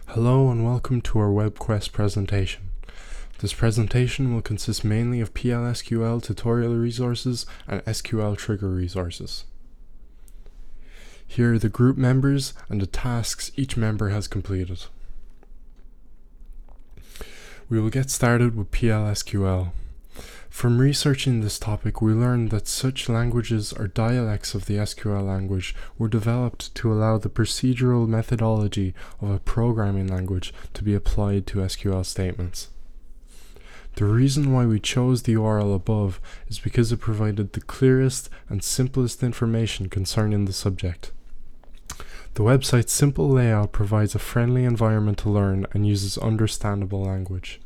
Hello and welcome to our Web Quest presentation. This presentation will consist mainly of PL/SQL tutorial resources and SQL trigger resources. Here are the group members and the tasks each member has completed. We will get started with PL/SQL. From researching this topic, we learned that such languages or dialects of the SQL language were developed to allow the procedural methodology of a programming language to be applied to SQL statements. The reason why we chose the URL above is because it provided the clearest and simplest information concerning the subject. The website's simple layout provides a friendly environment to learn and uses understandable language.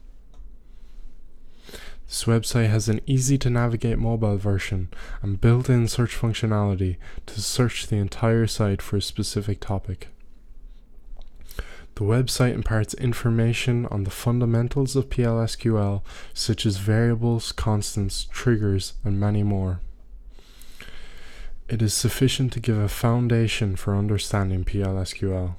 This website has an easy-to-navigate mobile version and built-in search functionality to search the entire site for a specific topic. The website imparts information on the fundamentals of PL/SQL, such as variables, constants, triggers, and many more. It is sufficient to give a foundation for understanding PL/SQL.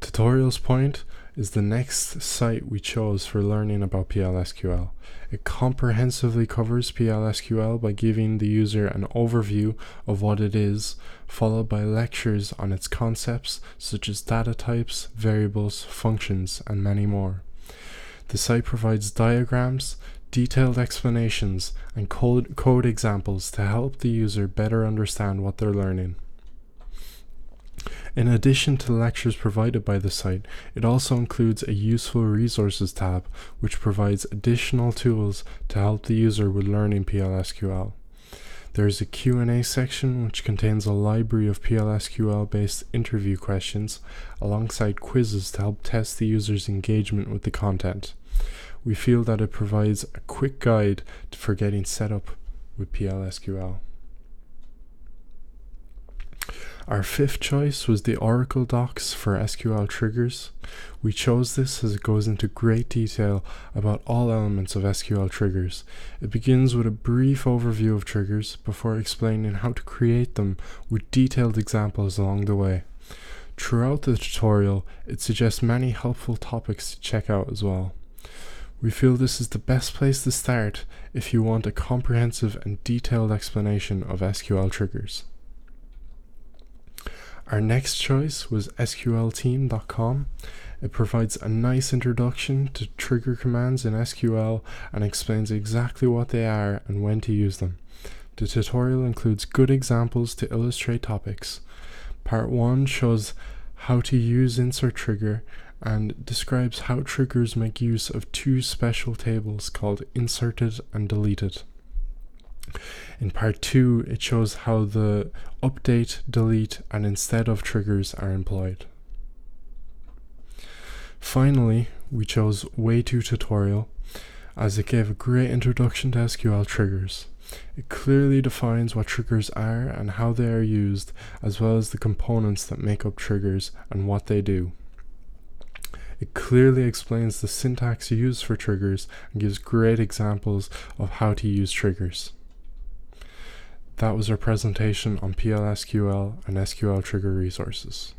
Tutorials Point is the next site we chose for learning about PL/SQL. It comprehensively covers PL/SQL by giving the user an overview of what it is, followed by lectures on its concepts such as data types, variables, functions, and many more. The site provides diagrams, detailed explanations, and code examples to help the user better understand what they're learning. In addition to the lectures provided by the site, it also includes a useful resources tab, which provides additional tools to help the user with learning PL/SQL. There is a Q&A section which contains a library of PL/SQL-based interview questions, alongside quizzes to help test the user's engagement with the content. We feel that it provides a quick guide for getting set up with PL/SQL. Our fifth choice was the Oracle Docs for SQL triggers. We chose this as it goes into great detail about all elements of SQL triggers. It begins with a brief overview of triggers before explaining how to create them with detailed examples along the way. Throughout the tutorial, it suggests many helpful topics to check out as well. We feel this is the best place to start if you want a comprehensive and detailed explanation of SQL triggers. Our next choice was SQLteam.com. It provides a nice introduction to trigger commands in SQL and explains exactly what they are and when to use them. The tutorial includes good examples to illustrate topics. Part 1 shows how to use insert trigger and describes how triggers make use of two special tables called inserted and deleted. In part 2, it shows how the update, delete, and instead of triggers are employed. Finally, we chose Way To tutorial, as it gave a great introduction to SQL triggers. It clearly defines what triggers are and how they are used, as well as the components that make up triggers and what they do. It clearly explains the syntax used for triggers and gives great examples of how to use triggers. That was our presentation on PL/SQL and SQL trigger resources.